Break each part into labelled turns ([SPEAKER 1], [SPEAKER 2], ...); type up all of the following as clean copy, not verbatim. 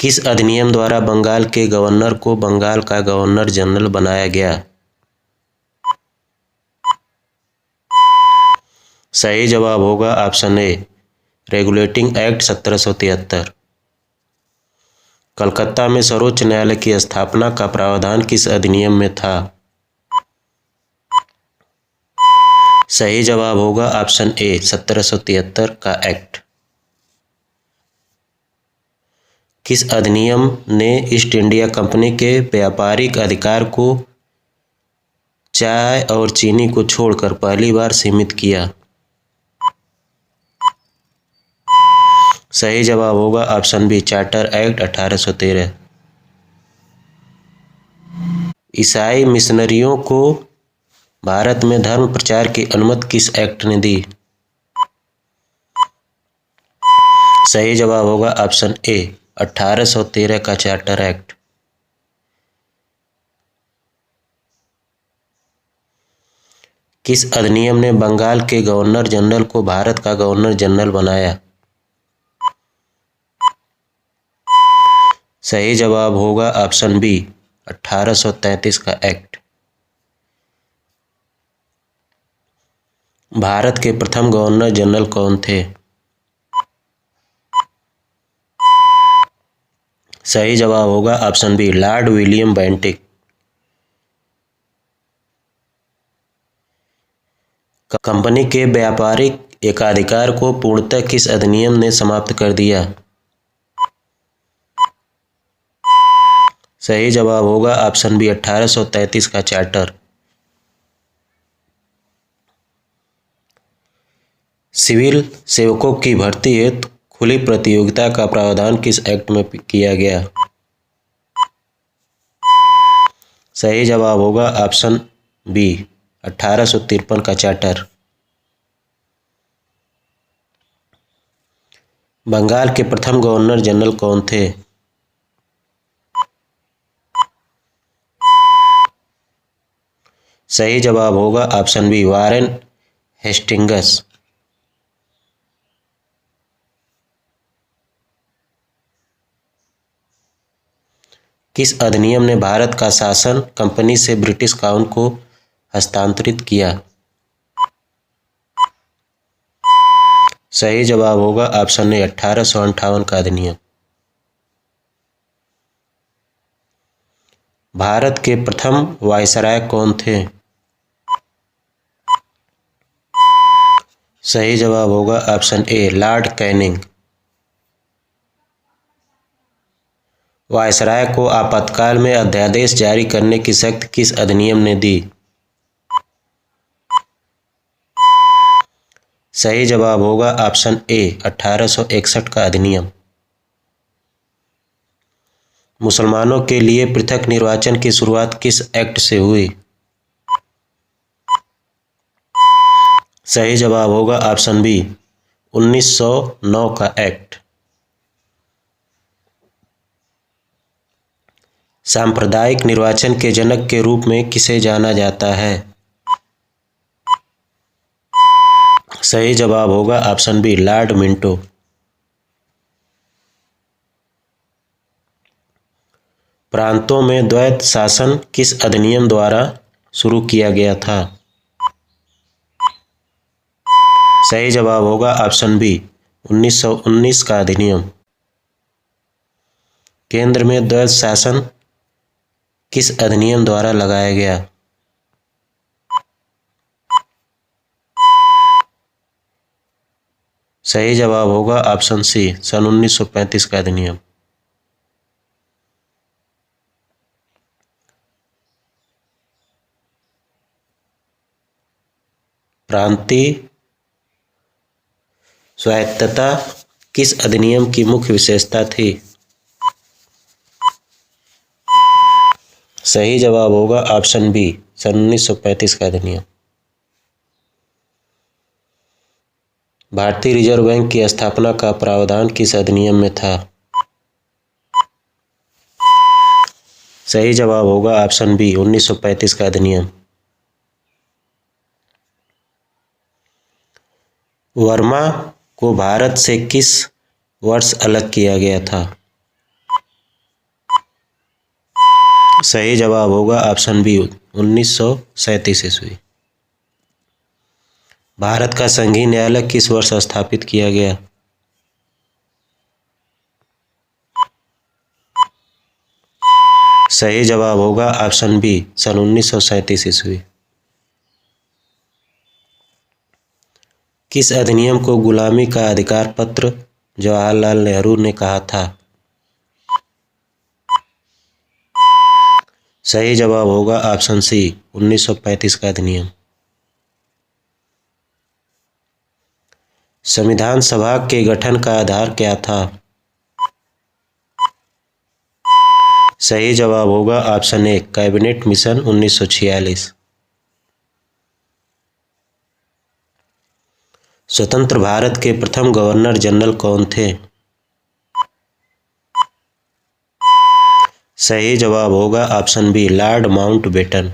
[SPEAKER 1] किस अधिनियम द्वारा बंगाल के गवर्नर को बंगाल का गवर्नर जनरल बनाया गया? सही जवाब होगा option A, regulating act 1773। Calcutta में सर्वोच्च न्यायालय की स्थापना का प्रावधान किस अधिनियम में था? सही जवाब होगा ऑप्शन ए, 1773 का एक्ट। किस अधिनियम ने ईस्ट इंडिया कंपनी के व्यापारिक अधिकार को चाय और चीनी को छोड़कर पहली बार सीमित किया? सही जवाब होगा ऑप्शन बी, चार्टर एक्ट 1813। ईसाई मिशनरियों को भारत में धर्म प्रचार की अनुमति किस एक्ट ने दी? सही जवाब होगा ऑप्शन ए, 1813 का चार्टर एक्ट। किस अधिनियम ने बंगाल के गवर्नर जनरल को भारत का गवर्नर जनरल बनाया? सही जवाब होगा ऑप्शन बी, 1833 का एक्ट। भारत के प्रथम गवर्नर जनरल कौन थे? सही जवाब होगा option B, Lord William Bentinck. कंपनी के व्यापारिक एकाधिकार को पूर्णतः किस अधिनियम ने समाप्त कर दिया? सही जवाब होगा ऑप्शन बी, 1833 का चार्टर। सिविल सेवकों की भर्ती हेतु खुली प्रतियोगिता का प्रावधान किस एक्ट में किया गया? सही जवाब होगा ऑप्शन बी, 1853 का चार्टर। बंगाल के प्रथम गवर्नर जनरल कौन थे? सही जवाब होगा ऑप्शन बी, वारेन हेस्टिंग्स। किस अधिनियम ने भारत का शासन कंपनी से ब्रिटिश क्राउन को हस्तांतरित किया? सही जवाब होगा ऑप्शन ए, 1858 का अधिनियम। भारत के प्रथम वायसराय कौन थे? सही जवाब होगा option A, Lord Canning. Viceroy को आपातकाल में अध्यादेश जारी करने की शक्ति किस अधिनियम ने दी? सही जवाब होगा ऑप्शन ए, 1861 का अधिनियम। मुसलमानों के लिए पृथक निर्वाचन की शुरुआत किस एक्ट से हुई? सही जवाब होगा ऑप्शन बी, 1909 का एक्ट। सांप्रदायिक निर्वाचन के जनक के रूप में किसे जाना जाता है? सही जवाब होगा ऑप्शन बी, लॉर्ड मिंटो। प्रांतों में द्वैत शासन किस अधिनियम द्वारा शुरू किया गया था? सही जवाब होगा ऑप्शन बी, 1919 का अधिनियम। केंद्र में द्वैत शासन किस अधिनियम द्वारा लगाया गया? सही जवाब होगा ऑप्शन सी, सन 1935 का अधिनियम। प्रांतीय स्वायत्तता किस अधिनियम की मुख्य विशेषता थी? सही जवाब होगा ऑप्शन बी, सन 1935 का अधिनियम। भारतीय रिजर्व बैंक की स्थापना का प्रावधान किस अधिनियम में था? सही जवाब होगा ऑप्शन बी, 1935 का अधिनियम। वर्मा को भारत से किस वर्ष अलग किया गया था? सही जवाब होगा ऑप्शन बी 1937 ईस्वी। भारत का संघीय न्यायालय किस वर्ष स्थापित किया गया? सही जवाब होगा ऑप्शन बी सन 1937 ईस्वी। किस अधिनियम को गुलामी का अधिकार पत्र जवाहरलाल नेहरू ने कहा था? सही जवाब होगा ऑप्शन सी 1935 का अधिनियम। संविधान सभा के गठन का आधार क्या था? सही जवाब होगा ऑप्शन ए कैबिनेट मिशन 1946। स्वतंत्र भारत के प्रथम गवर्नर जनरल कौन थे? सही जवाब होगा ऑप्शन बी लॉर्ड माउंटबेटन।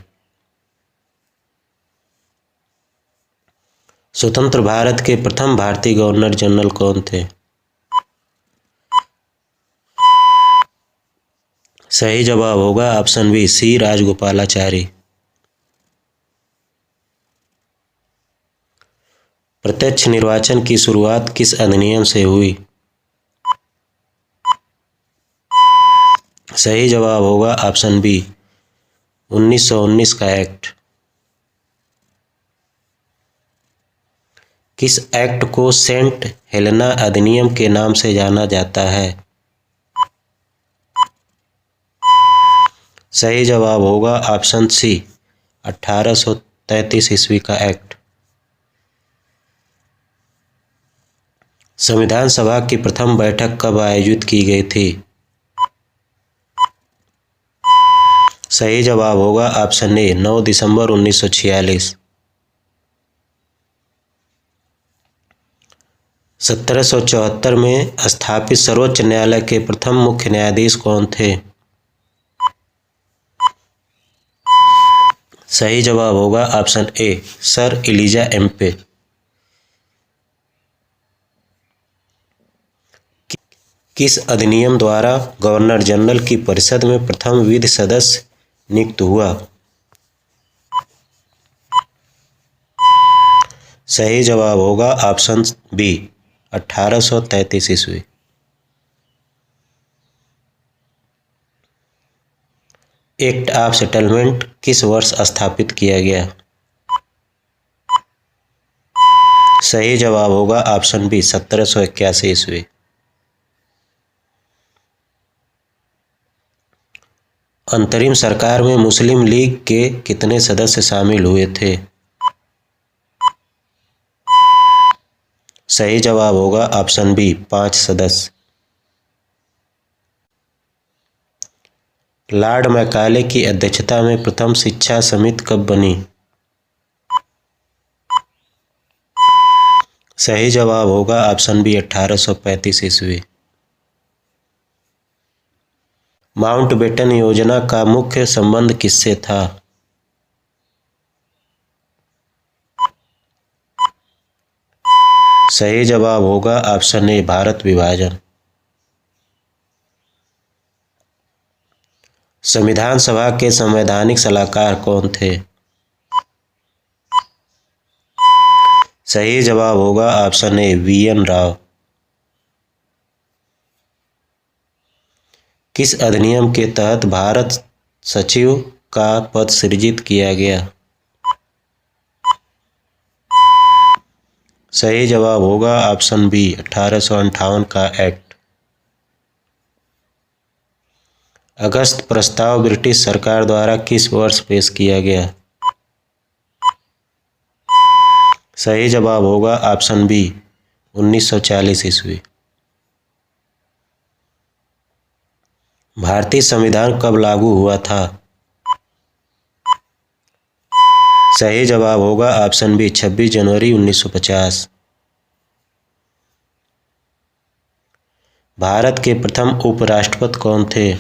[SPEAKER 1] स्वतंत्र भारत के प्रथम भारतीय गवर्नर जनरल कौन थे? सही जवाब होगा ऑप्शन बी सी राजगोपालाचारी। प्रत्यक्ष निर्वाचन की शुरुआत किस अधिनियम से हुई? सही जवाब होगा ऑप्शन बी 1919 का एक्ट। किस एक्ट को सेंट हेलेना अधिनियम के नाम से जाना जाता है? सही जवाब होगा ऑप्शन सी 1833 ईस्वी का एक्ट। संविधान सभा की प्रथम बैठक कब आयोजित की गई थी? सही जवाब होगा ऑप्शन ए 9 दिसंबर 1946। 1774 में स्थापित सर्वोच्च न्यायालय के प्रथम मुख्य न्यायाधीश कौन थे? सही जवाब होगा option A sir Elijah Aamby. किस अधिनियम द्वारा गवर्नर जनरल की परिषद में प्रथम विधि सदस्य नियुक्त हुआ? सही जवाब होगा ऑप्शन बी 1833 ईस्वी। एक्ट ऑफ सेटलमेंट किस वर्ष स्थापित किया गया? सही जवाब होगा ऑप्शन बी 1781 ईस्वी। अंतरिम सरकार में मुस्लिम लीग के कितने सदस्य शामिल हुए थे? सही जवाब होगा ऑप्शन बी 5 सदस्य। लॉर्ड मैकाले की अध्यक्षता में प्रथम शिक्षा समिति कब बनी? सही जवाब होगा ऑप्शन बी 1835 ईस्वी। माउंटबेटन योजना का मुख्य संबंध किससे था? सही जवाब होगा ऑप्शन ए भारत विभाजन। संविधान सभा के संवैधानिक सलाहकार कौन थे? सही जवाब होगा ऑप्शन ए वी.एन. राव। किस अधिनियम के तहत भारत सचिव का पद सृजित किया गया? सही जवाब होगा ऑप्शन बी 1858 का एक्ट। अगस्त प्रस्ताव ब्रिटिश सरकार द्वारा किस वर्ष पेश किया गया? सही जवाब होगा ऑप्शन बी 1940 ईस्वी। भारतीय संविधान कब लागू हुआ था? सही जवाब होगा ऑप्शन बी 26 जनवरी 1950। भारत के प्रथम उपराष्ट्रपति कौन थे?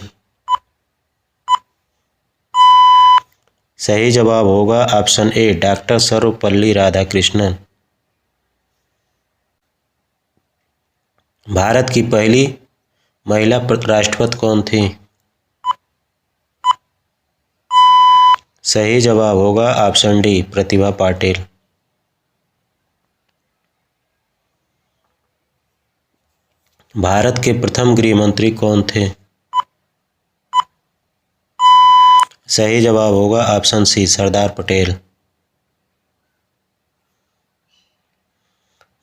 [SPEAKER 1] सही जवाब होगा option A doctor Sarvepalli Radhakrishnan. Bharat की पहली महिला राष्ट्रपति कौन थी? सही जवाब होगा ऑप्शन डी, प्रतिभा पाटिल। भारत के प्रथम गृह मंत्री कौन थे? सही जवाब होगा ऑप्शन सी, सरदार पटेल।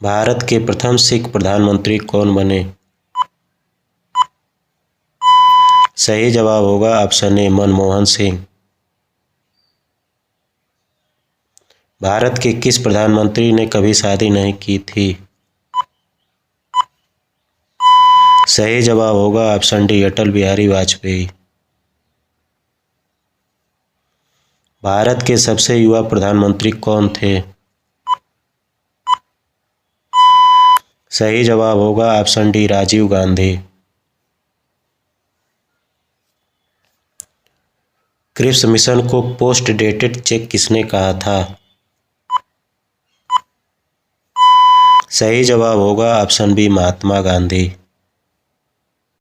[SPEAKER 1] भारत के प्रथम सिख प्रधानमंत्री कौन बने? सही जवाब होगा ऑप्शन ए, मनमोहन सिंह। भारत के किस प्रधानमंत्री ने कभी शादी नहीं की थी? सही जवाब होगा ऑप्शन डी, अटल बिहारी वाजपेयी। भारत के सबसे युवा प्रधानमंत्री कौन थे? सही जवाब होगा option D, Rajiv Gandhi. Cripps mission को पोस्ट डेटेड चेक किसने कहा था? सही जवाब होगा ऑप्शन बी, महात्मा गांधी।